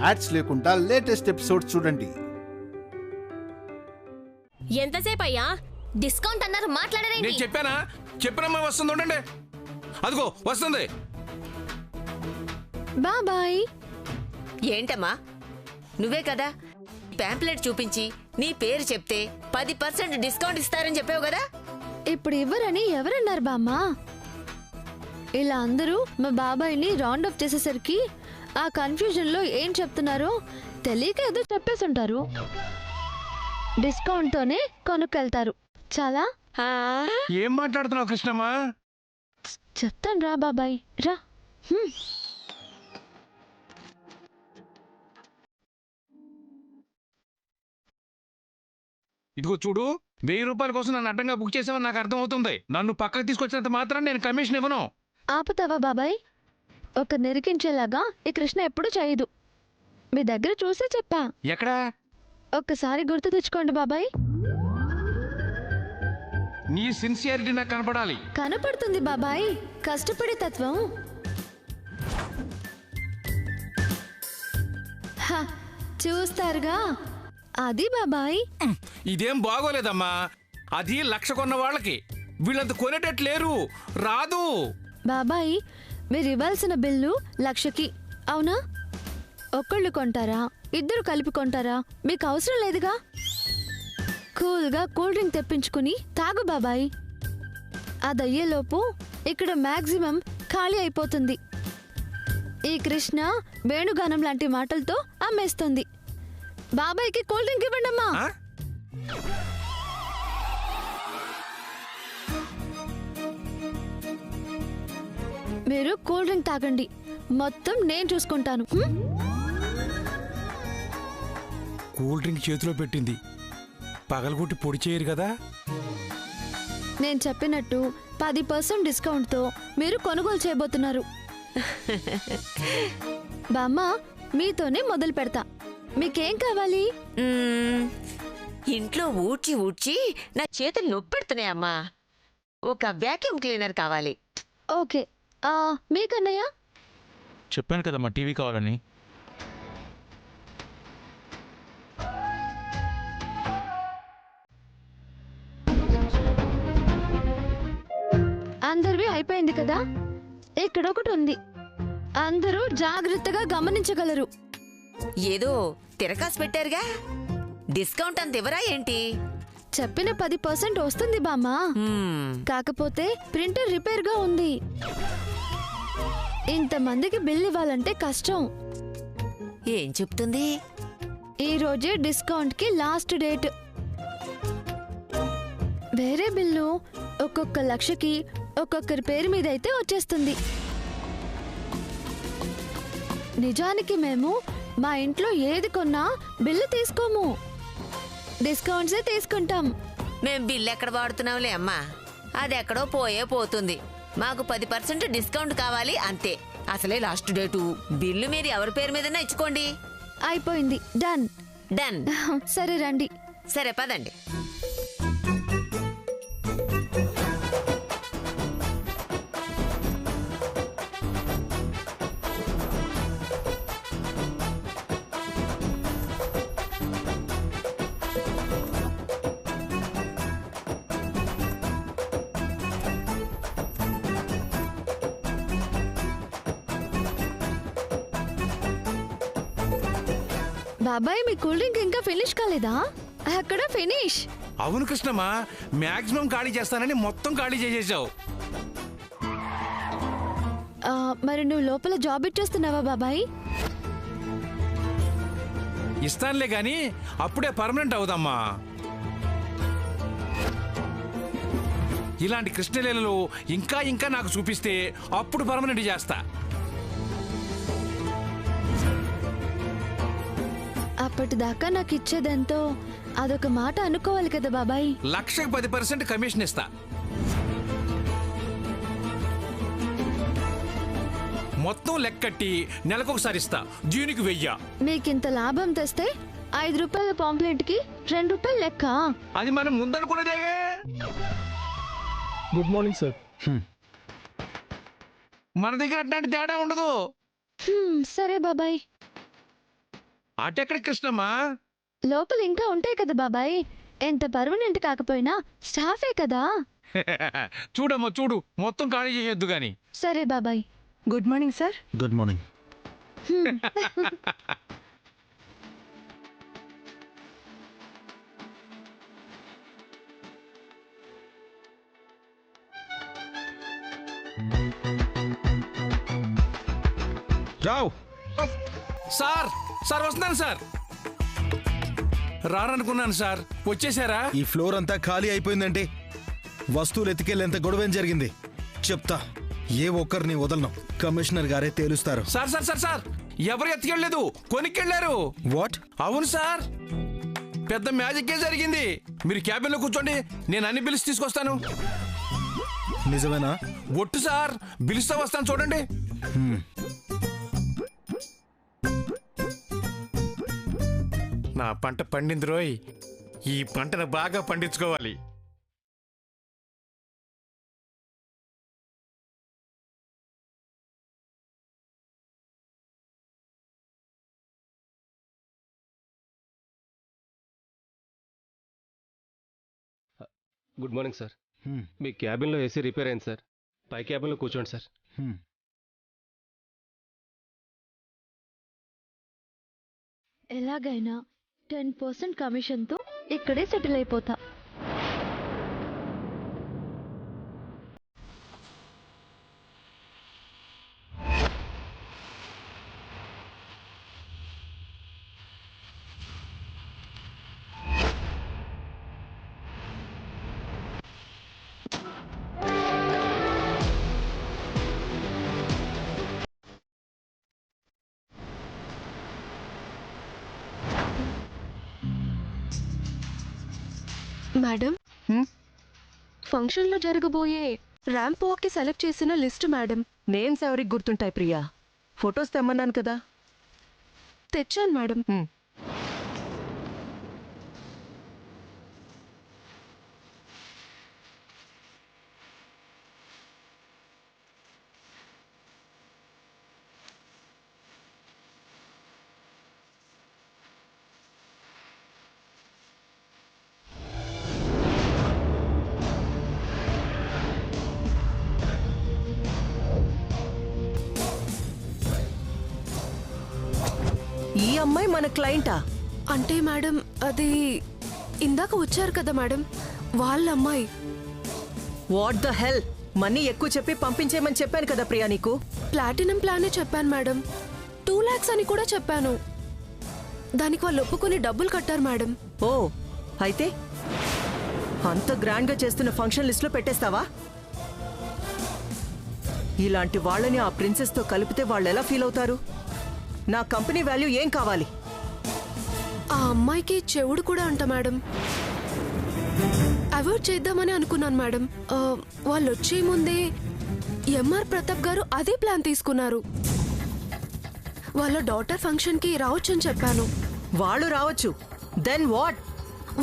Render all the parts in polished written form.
Ads లేకుండా latest episodes చూడండి. ఎంతసేపు అయ్యా? డిస్కౌంట్ అన్నారు, మాట్లాడరేంటి? నేను చెప్పానమ్మా వస్తుంది, ఉండండి. అదిగో వస్తుంది. బాయ్. ఏంటమ్మా, నువ్వే కదా ప్యాంప్లెట్ చూపించి నీ పేరు చెప్తే 10% డిస్కౌంట్ ఇస్తారని చెప్పావు కదా? ఇప్పుడు ఇవ్వరని ఎవరన్నారు బామ్మ? ఇలా అందరూ మా బాబాయ్ని రౌండ్ అప్ చేసేసరికి ఆ కన్ఫ్యూజన్ లో ఏం చెప్తున్నారో తెలియక ఏదో చెప్పేసుంటారు. డిస్కౌంట్ తోనే కొనుక్కెళ్తారు. చాలా ఏం మాట్లాడుతున్నావు కృష్ణమ్మ? చెప్తాను రా బాబాయ్, రా. ఇదిగో చూడు, 1000 రూపాయల కోసం నన్ను అడ్డంగా బుక్ చేసావని నాకు అర్థం అవుతుంది. నన్ను పక్కకు తీసుకొచ్చినంత మాత్రం నేను కమిషన్ ఇవ్వను. ఆపుతావా బాబాయ్? ఒక నిరికించేలాగా ఈ కృష్ణ ఎప్పుడు చేయదు. మీ దగ్గర చూసే చెప్పా. ఎక్కడా? ఒక్కసారి గుర్తు తెచ్చుకోండి బాబాయ్. నీ సిన్సియారిటీ నాకు కనపడాలి. కనపడుతుంది బాబాయ్, కష్టపడే తత్వం. చూస్తారుగా, అది బాబాయ్. ఇదేం బాగోలేదమ్మా. అది 1,00,000 కొన్న వాళ్ళకి, వీళ్ళంత కొనేటట్లేరు, రాదు. బాబాయ్, మీరు ఇవ్వాల్సిన బిల్లు 1,00,000కి, అవునా? ఒక్కళ్ళు కొంటారా, ఇద్దరు కలిపి కొంటారా? మీకు అవసరం లేదుగా. కూల్గా కూల్ డ్రింక్ తెప్పించుకుని తాగు బాబాయ్. అదయ్యేలోపు ఇక్కడ మ్యాక్సిమం ఖాళీ అయిపోతుంది. ఈ కృష్ణ వేణుగానం లాంటి మాటలతో అమ్మేస్తుంది. బాబాయ్కి కూల్ డ్రింక్ ఇవ్వండమ్మా. మీరు కూల్ డ్రింక్ తాగండి, మొత్తం నేను చూసుకుంటాను. కూల్ డ్రింక్ చేతిలో పెట్టింది, పగలగొట్టి పొడి చేయరు కదా. నేను చెప్పినట్టు 10% డిస్కౌంట్తో మీరు కొనుగోలు చేయబోతున్నారు. బామ్మ, మీతోనే మొదలు పెడతా. మీకేం కావాలి? ఇంట్లో ఊడ్చి ఊడ్చి నా చేతులు నొప్పెడుతున్నాయమ్మా. ఒక వ్యాక్యూమ్ క్లీనర్ కావాలి. ఓకే. మీకన్నయ్య? చెప్పాను కదమ్మా, టీవీ కావాలని. అందరివి అయిపోయింది కదా. ఇక్కడ ఒకటి ఉంది, అందరూ జాగ్రత్తగా గమనించగలరు. ఏదో తిరకాసు పెట్టారుగా, డిస్కౌంట్ అంత ఇవ్వరా ఏంటి? చెప్పిన 10% వస్తుంది బామ్మ. కాకపోతే ప్రింటర్ రిపేర్ గా ఉంది. ఇంతమందికి బిల్ ఇవ్వాలంటే కష్టం. ఏం చెప్తుంది? ఈ రోజే డిస్కౌంట్ కి లాస్ట్ డేట్. వేరే బిల్లు ఒక్కొక్క 1,00,000కి ఒక్కొక్కరి పేరు మీద అయితే వచ్చేస్తుంది. నిజానికి మేము మా ఇంట్లో ఏది కొన్నా బిల్లు తీసుకోము, డిస్కౌంట్సే తీసుకుంటాం. మేం బిల్లు ఎక్కడ వాడుతున్నాంలే అమ్మా, అది ఎక్కడో పోతుంది. మాకు 10% డిస్కౌంట్ కావాలి అంతే. అసలే లాస్ట్ డేటు. బిల్లు మీరు ఎవరి పేరు మీదనే ఇచ్చుకోండి. అయిపోయింది. డన్. డన్. సరే రండి. సరే పదండి. బాబాయ్, మీ కూల్ డ్రింక్ ఇంకా ఫినిష్ కాలేదా? అక్కడ ఫినిష్. అవును కృష్ణమ్మ, మాక్సిమం ఖాళీ చేస్తానని మొత్తం ఖాళీ చేసేసావు. మరి నువ్వు లోపల జాబ్ ఇచ్చేస్తున్నావా బాబాయ్? ఇస్తానులే గాని అప్పుడే పర్మనెంట్ అవుదమ్మా. ఇలాంటి కృష్ణలీలలో ఇంకా ఇంకా నాకు చూపిస్తే అప్పుడు పర్మనెంట్ చేస్తా. అప్పటిదాకా నాకు ఇచ్చేదెంతో అదొక మాట అనుకోవాలి కదా బాబాయ్. 1,00,000కి 10% కమిషన్ ఇస్తా. మొత్తం లెక్కట్టి నెలకొకసారి ఇస్తా. దీనికి 1000. మీకింత లాభం తెస్తే 5 రూపాయల పాంప్లెట్ కి 2 రూపాయలు లెక్క. అది మనం ముందనుకున్నదే. Good morning sir. మన దగ్గర అట్లాంటి తేడా ఉండదు. సరే బాబాయ్. అటెక్కడ కృష్ణమ్మా? లోపల ఇంకా ఉంటాయి కదా బాబాయ్. ఎంత పర్మనెంట్ కాకపోయినా స్టాఫే కదా. చూడమ్మా చూడు, మొత్తం ఖాళీ చేయొద్దు గాని. సరే బాబాయ్. Good morning sir. Good morning. Rao. Sir sir వస్తున్నాను సార్. రారనుకున్నాను సార్, వచ్చేసారా? ఈ ఫ్లోర్ అంతా ఖాళీ అయిపోయిందంటే వస్తువులు ఎత్తికెళ్ళేంత గొడవేం జరిగింది చెప్తా. ఏ ఒక్కరిని వదలను. కమిషనర్ గారే తేలుస్తారు. సార్ సార్ సార్ సార్ ఎవరు ఎత్తుకెళ్ళలేదు, కొనికెళ్ళారు. వాట్? అవును సార్, పెద్ద మ్యాజిక్కే జరిగింది. మీరు క్యాబిన్లో కూర్చోండి, నేను అన్ని బిల్స్ తీసుకొస్తాను. నిజమేనా? ఒట్టు సార్, బిల్స్తో వస్తాను చూడండి. నా పంట పండింది రోయ్, ఈ పంటను బాగా పండించుకోవాలి. Good morning sir. మీ క్యాబిన్లో ఏసీ రిపేర్ అయింది సార్. పై క్యాబిన్లో కూర్చోండి సార్. ఎలాగైనా 10% కమిషన్తో ఇక్కడే సెటిల్ అయిపోతా. మేడం, ఫంక్షన్లో జరగబోయే ర్యాంప్ వాక్కి సెలెక్ట్ చేసిన లిస్ట్ మేడం. నేమ్స్ ఎవరికి గుర్తుంటాయి ప్రియా? ఫొటోస్ తెమ్మన్నాను కదా. తెచ్చాను మేడం. ఈ అమ్మాయి మన క్లయింటా? అంటే మేడం, అది ఇందాక వచ్చారు కదా మేడం, వాళ్ళ అమ్మాయి. What the hell! మనీ ఎక్కువ చెప్పి పంపించేయమని చెప్పాను కదా ప్రియా నీకు. ప్లాటినం ప్లానే చెప్పాను మేడం. 2 lakhs అని కూడా చెప్పాను. దానికి వాళ్ళు ఒప్పుకొని డబ్బులు కట్టారు మేడం. ఓ, అయితే అంత గ్రాండ్ గా చేస్తున్న ఫంక్షన్ లిస్ట్ లో పెట్టేస్తావా? ఇలాంటి వాళ్ళని ఆ ప్రిన్సెస్ తో కలిపితే వాళ్ళు ఎలా ఫీల్ అవుతారు? నా కంపెనీ వాల్యూ ఏం కావాలి? ఆ అమ్మాయికి చెవుడు కూడా అంట మేడం. అవాయిడ్ చేద్దామని అనుకున్నాను మేడం. వాళ్ళు వచ్చే ముందే ఎంఆర్ ప్రతాప్ గారు అదే ప్లాన్ తీసుకున్నారు. వాళ్ళ డాటర్ ఫంక్షన్కి రావచ్చని చెప్పాను. వాళ్ళు రావచ్చు, దెన్ వాట్?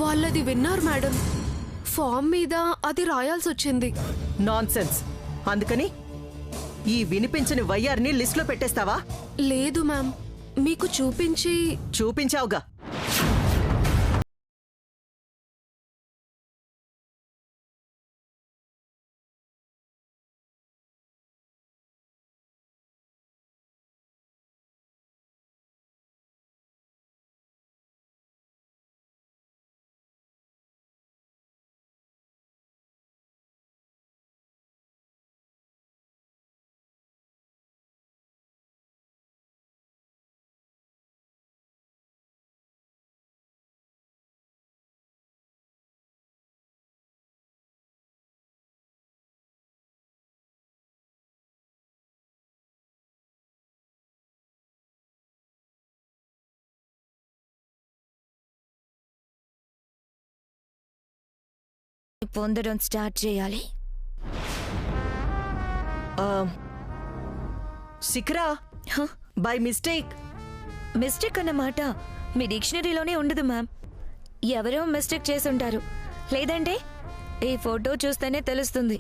వాళ్ళది విన్నారు మేడం. ఫామ్ మీద అది రాయాల్సి వచ్చింది. నాన్సెన్స్. అందుకని ఈ వినిపించని వయ్యార్ని లిస్ట్లో పెట్టేస్తావా? లేదు మ్యామ్, మీకు చూపించావుగా. పొందడం స్టార్ట్ చేయాలి. Shikhara, by mistake. మిస్టేక్ అన్నమాట మీ డిక్షనరీలోనే ఉండదు మ్యామ్. ఎవరో మిస్టేక్ చేసుంటారు, లేదంటే ఈ ఫోటో చూస్తేనే తెలుస్తుంది.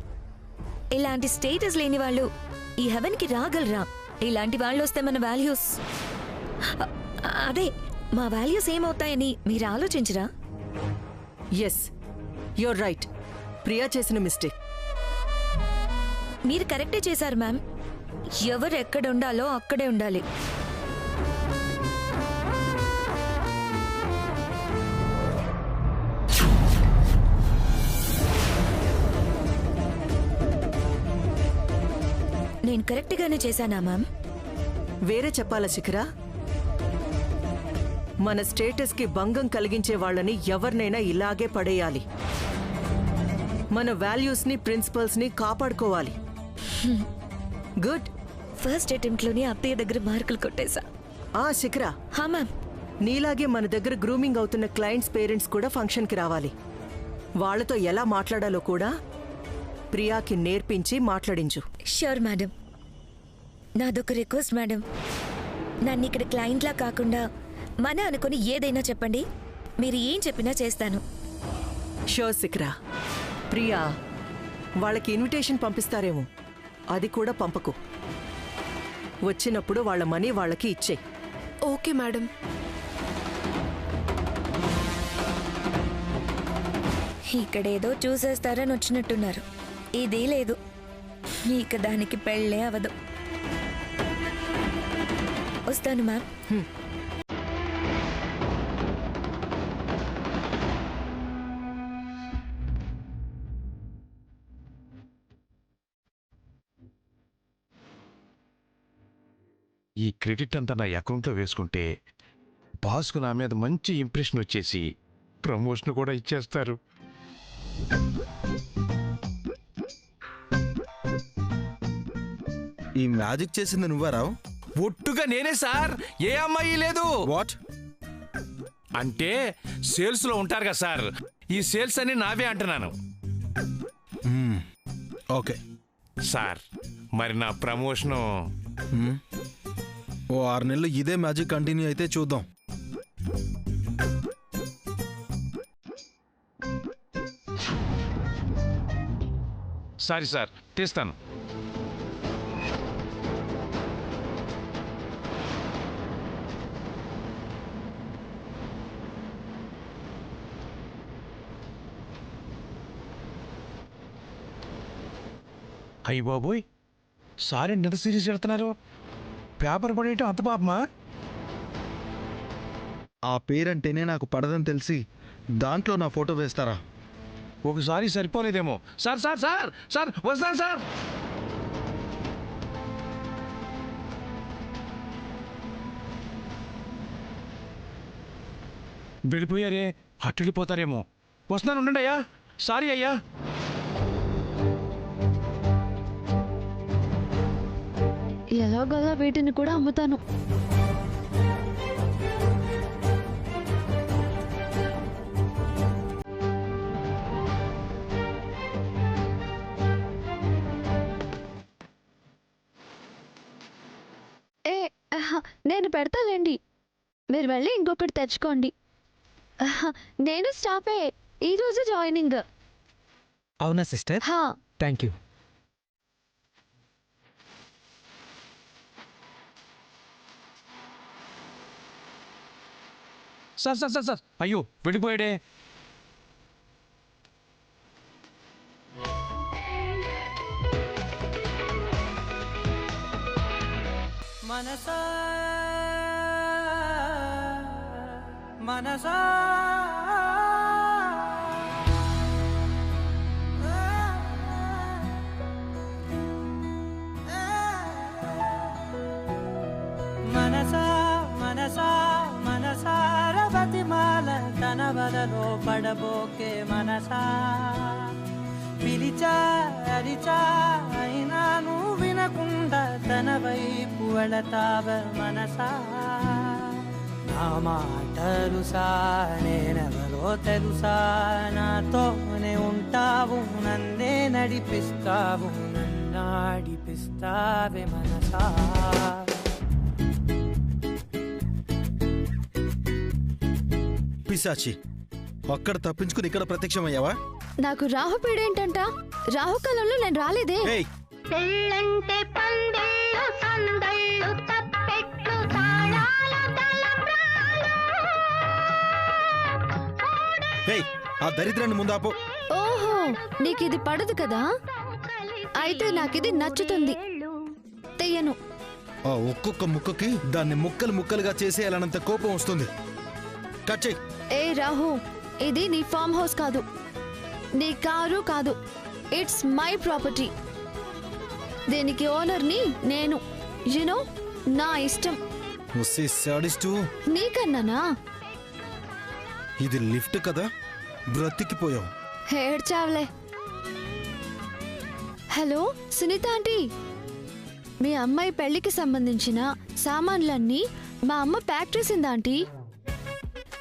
ఇలాంటి స్టేటస్ లేని వాళ్ళు ఈ హెవెన్కి రాగలరా? ఇలాంటి వాళ్ళు వస్తే మన వాల్యూస్, అదే మా వాల్యూస్ ఏమవుతాయని మీరు ఆలోచించరా? Yes, you're right. ప్రియా చేసిన మిస్టేక్. మీరు కరెక్టే చేశారు మ్యామ్. ఎవరు ఎక్కడ ఉండాలో అక్కడే ఉండాలి. నేను కరెక్ట్గానే చేశానా మ్యామ్? వేరే చెప్పాలా శిఖరా? మన స్టేటస్కి భంగం కలిగించే వాళ్ళని ఎవరినైనా ఇలాగే పడేయాలి. మన వాల్యూస్ని ప్రిన్సిపల్స్ని కాపాడుకోవాలి. గుడ్. ఫస్ట్ అటెంప్ట్లోనే అత్తయ్య దగ్గర మార్కులు కొట్టేశా. శిఖరా, హా మ్యామ్. నీలాగే మన దగ్గర గ్రూమింగ్ అవుతున్న క్లయింట్స్ పేరెంట్స్ కూడా ఫంక్షన్కి రావాలి. వాళ్లతో ఎలా మాట్లాడాలో కూడా ప్రియాకి నేర్పించి మాట్లాడించు. Sure madam. నాదొక రిక్వెస్ట్ మేడం. నన్ను ఇక్కడ క్లయింట్లా కాకుండా మన అనుకుని ఏదైనా చెప్పండి, మీరు ఏం చెప్పినా చేస్తాను. షూర్ శిఖరా. ప్రియా, వాళ్ళకి ఇన్విటేషన్ పంపిస్తారేమో, అది కూడా పంపకు. వచ్చినప్పుడు వాళ్ళ మనీ వాళ్ళకి ఇచ్చే. Okay madam. ఇక్కడేదో చూసేస్తారని వచ్చినట్టున్నారు. ఇదే లేదు, ఇక దానికి పెళ్ళే అవదు. వస్తాను మ్యామ్. ఈ క్రెడిట్ అంతా నా అకౌంట్లో వేసుకుంటే బాస్కు నా మీద మంచి ఇంప్రెషన్ వచ్చేసి ప్రమోషన్ కూడా ఇచ్చేస్తారు. ఈ మ్యాజిక్ చేసింది నువ్వా రావు? ఒట్టుగా నేనే సార్, ఏ అమ్మాయి లేదు. వాట్ అంటే సేల్స్ లో ఉంటారు కదా సార్, ఈ సేల్స్ అని నావే అంటున్నాను. ఓకే సార్, మరి నా ప్రమోషను ఓ 6 నెలలు ఇదే మ్యాజిక్ కంటిన్యూ అయితే చూద్దాం. సారీ సార్, తీస్తాను. అయ్యి బాబోయ్, సార్ ఎంత సీరియస్ చెప్తున్నారు? పేపర్ పడేయటం అంత పాపమా? ఆ పేరంటేనే నాకు పడదని తెలిసి దాంట్లో నా ఫోటో వేస్తారా? ఒకసారి సరిపోలేదేమో. సార్ సార్ సార్ సార్ వస్తాను సార్. వెళ్ళిపోయారే, అట్టుడిపోతారేమో. వస్తున్నాను, ఉండండి అయ్యా. సారీ అయ్యా. ఎలాగోలా వీటిని కూడా అమ్ముతాను. నేను పెడతాలేండి, మీరు వెళ్ళి ఇంకొకటి తెచ్చుకోండి. నేను స్టాఫే, ఈరోజు జాయినింగ్. అవునా sister? Thank you. Sir sir sir sir, అయ్యో వెళ్ళిపోయాడే. మనసా మనసా మనసా మనసా మనసార బతిమాల తన వలలో పడబోకే మనసా. పిలిచా అరిచా అయినా నువ్వు వినకుండా తన వైపు వెళతావ మనసా. నా మాటలుసా నేనెవరో తెలుసా, నాతోనే ఉంటావు, నన్నే నడిపిస్తావు, నన్నాడిపిస్తావే మనసా. పిశాచి, అక్కడ తప్పించుకుని ఇక్కడ ప్రత్యక్షమయ్యావా? నాకు రాహుపీడేంటంట? రాహుకాలంలో నేను రాలేదే. పెళ్ళంటే పందేళ్ళు సందళ్ళు తప్పెట్లు తాళాలు తలంబ్రాలు ఏయ్ ఆ దరిద్రాన్ని ముందాపో. ఓహో నీకు ఇది పడదు కదా, అయితే నాకిది నచ్చుతుంది. తెయ్యను. ఆ ఒక్కొక్క ముక్కకి దాన్ని ముక్కలు ముక్కలుగా చేసేయాలన్నంత కోపం వస్తుంది. కట్ చెయ్. ఏ రాహు, ఇది నీ ఫామ్ హౌస్ కాదు, నీ కారు కాదు. It's my property. దీనికి ఓనర్ని నేను. యునో, నా ఇష్టం. వస్తే సాడిస్టు. నీకన్నానా? ఇది లిఫ్ట్ కదా, బ్రతికిపోయావు. ఏడ్చావులే. హలో సునీత ఆంటీ, మీ అమ్మాయి పెళ్లికి సంబంధించిన సామాన్లన్నీ మా అమ్మ ప్యాక్ చేసిందా ఆంటీ?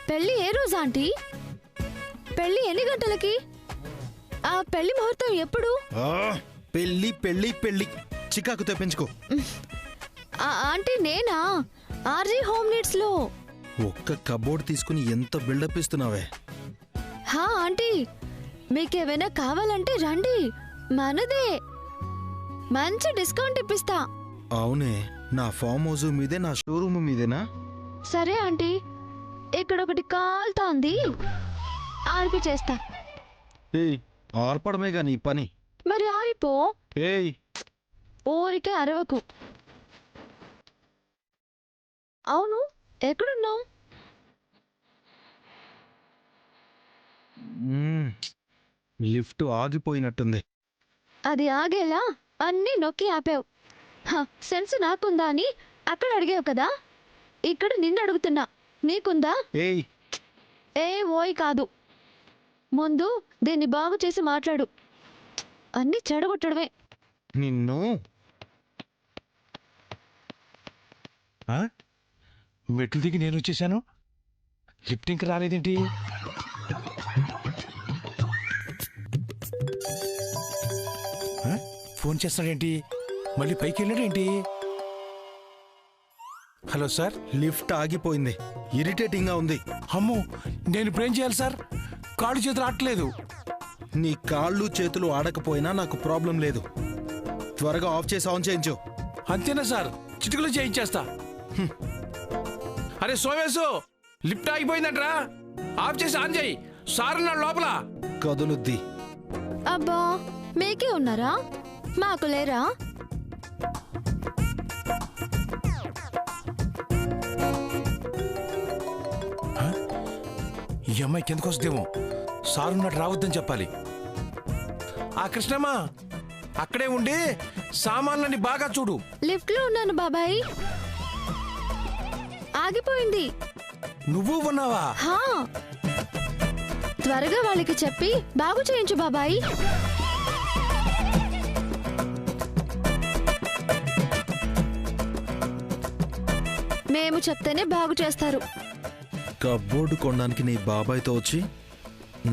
పెళ్లి ఏ రోజు ఆంటీ? పెళ్లి ఎన్ని గంటలకి? ఆ పెళ్లి ముహూర్తం ఎప్పుడు? పెళ్లి పెళ్లి పెళ్లి చికాకు తెప్పించుకో. ఆంటీ నేనా? ఆర్జీ హోమ్ నీడ్స్ లో. ఒక్క కబోర్డ్ తీసుకుని ఎంత బిల్డప్ ఇస్తున్నావే. హా ఆంటీ, మీకేమైనా కావాలంటే రండి, మనదే. మంచి డిస్కౌంట్ ఇప్పిస్తా. అవునే, నా ఫామ్ హౌస్ మీదే, నా షోరూమ్ మీదేనా? సరే ఆంటీ, ఇక్కడ ఒకటి కాల్తోంది, ఆర్పి చేస్తా. ఏయ్ ఆర్పడమేగా నీ పని. మరి ఆరిపో. ఏయ్ ఊరికే అరవకు. అవును, ఎక్కడున్నావు? లిఫ్ట్ ఆగిపోయినట్టుంది. అది ఆగేలా అన్నీ నొక్కి ఆపావు. సెన్స్ నాకుందా అని అక్కడ అడిగావు కదా, ఇక్కడ నిన్ను అడుగుతున్నా, నీకుందా? ఏయ్ ఏ ఓయ్ కాదు, ముందు దీన్ని బాగు చేసి మాట్లాడు. అన్నీ చెడగొట్టడమే. నిన్ను. మెట్లు దిగి నేను వచ్చేసాను, లిఫ్ట్ ఇంకా రాలేదేంటి? ఫోన్ చేస్తాడేంటి? మళ్ళీ పైకి వెళ్ళాడేంటి? హలో సార్, లిఫ్ట్ ఆగిపోయింది, ఇరిటేటింగ్ గా ఉంది. అమ్మో, నేను ఇప్పుడు ఏం చేయాలి సార్? కాళ్ళు చేతులు ఆడట్లేదు. నీ కాళ్ళు చేతులు ఆడకపోయినా నాకు ప్రాబ్లం లేదు. త్వరగా ఆఫ్ చేసి ఆన్ చేయించు. అంతేనా సార్? చిటికలో చేయించేస్తా. అరే సోమేశు, లిఫ్ట్ ఆగిపోయిందంట్రా, ఆఫ్ చేసి ఆన్ చేయి. సార్ ఉన్నాడు లోపల. కదులుద్ది. అబ్బా, మీకే ఉన్నారా, మాకు లేరా? ఈ అమ్మాయి కిందకు వస్తుందేమో, సార్ ఉన్నట్టు రావద్దని చెప్పాలి. ఆ కృష్ణమ్మ, అక్కడే ఉండి సామాన్లన్నీ బాగా చూడు. లిఫ్ట్ లో ఉన్నాను బాబాయ్, ఆగిపోయింది. నువ్వు ఉన్నావా? హా, త్వరగా వాళ్ళకి చెప్పి బాగు చేయించు బాబాయ్. మేము చెప్తేనే బాగు చేస్తారు. కబోర్డు కొనడానికి నీ బాబాయ్తో వచ్చి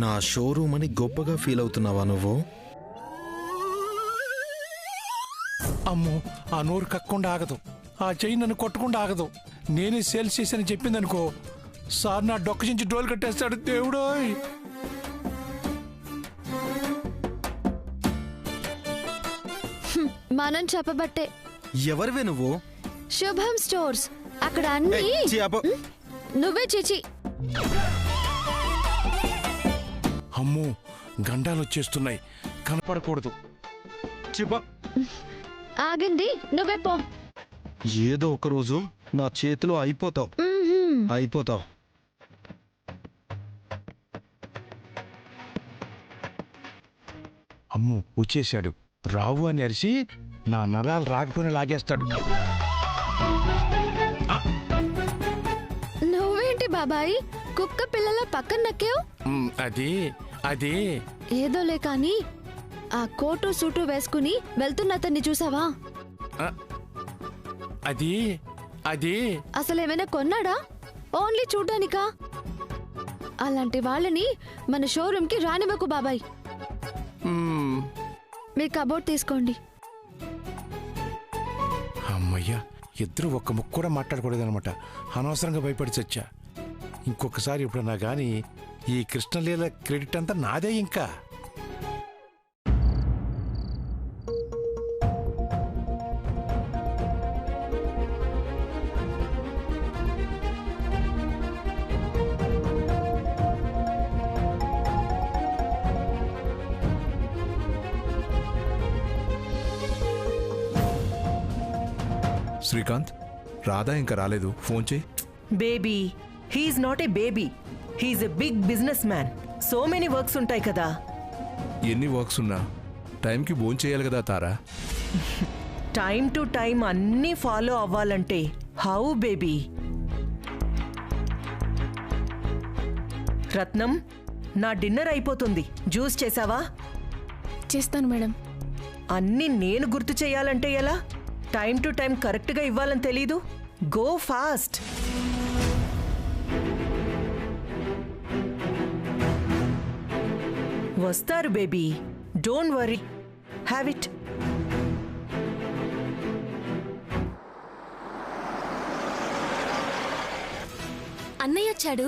నా షోరూమ్ అని గొప్పగా ఫీల్ అవుతున్నావా నువ్వు? అమ్మో, ఆ నోరు కక్కకుండా ఆగదు, ఆ చెయ్యి నన్ను కొట్టకుండా ఆగదు. నేనే సేల్స్ చేశానని చెప్పిందనుకో, సార్ నా డొక్క చించి డోలు కట్టేస్తాడు. దేవుడోయ్! మనం చెప్పబట్టే. ఎవరివే నువ్వు? శుభం స్టోర్స్. అక్కడ అన్ని నువ్వే చిచి. అమ్మో, గండాలు వచ్చేస్తున్నాయి, కనపడకూడదు. ఆగింది, నువ్వే పో. ఏదో ఒక రోజు నా చేతిలో అయిపోతావు. అయిపోతావు. అమ్మో, వచ్చేసాడు. రావు అని అరిసి నా నరాలు రాకపోయినా లాగేస్తాడు. నువ్వేంటి బాబాయ్ కుక్క పిల్లల పక్కన నక్కావు? అది ఏదోలే కానీ ఆ కోటు సూటు వేసుకుని వెళ్తున్న అతన్ని చూసావా? అది అసలేమైనా కొన్నాడా, ఓన్లీ చూడ్డానికా? అలాంటి వాళ్ళని మన షోరూమ్ కి రానివ్వకు బాబాయ్. మీ కబోర్డ్ తీసుకోండి. అమ్మయ్యా, ఇద్దరు ఒక్క ముక్క కూడా మాట్లాడకూడదనమాట. అనవసరంగా భయపడి చచ్చా. ఇంకొకసారి ఎప్పుడన్నా కానీ ఈ కృష్ణలీల క్రెడిట్ అంతా నాదే ఇంకా. శ్రీకాంత్, రాధా ఇంకా రాలేదు, ఫోన్ చేయి. Baby, he's not a baby, he's a big business man. So many works ఉంటాయి కదా. ఎన్ని వర్క్స్ ఉన్నా టైంకి ఫోన్ చేయాలి కదా తారా. టైం టు టైం అన్నీ ఫాలో అవ్వాలంటే హౌ బేబీ? రత్నం, నా డిన్నర్ అయిపోతుంది. జ్యూస్ చేసావా? చేస్తాను మేడం. అన్నీ నేను గుర్తు చేయాలంటే ఎలా? టైం టు టైం కరెక్ట్గా ఇవ్వాలని తెలీదు. Go fast. వస్తారు baby, don't worry, have it. అన్నయ్య వచ్చాడు.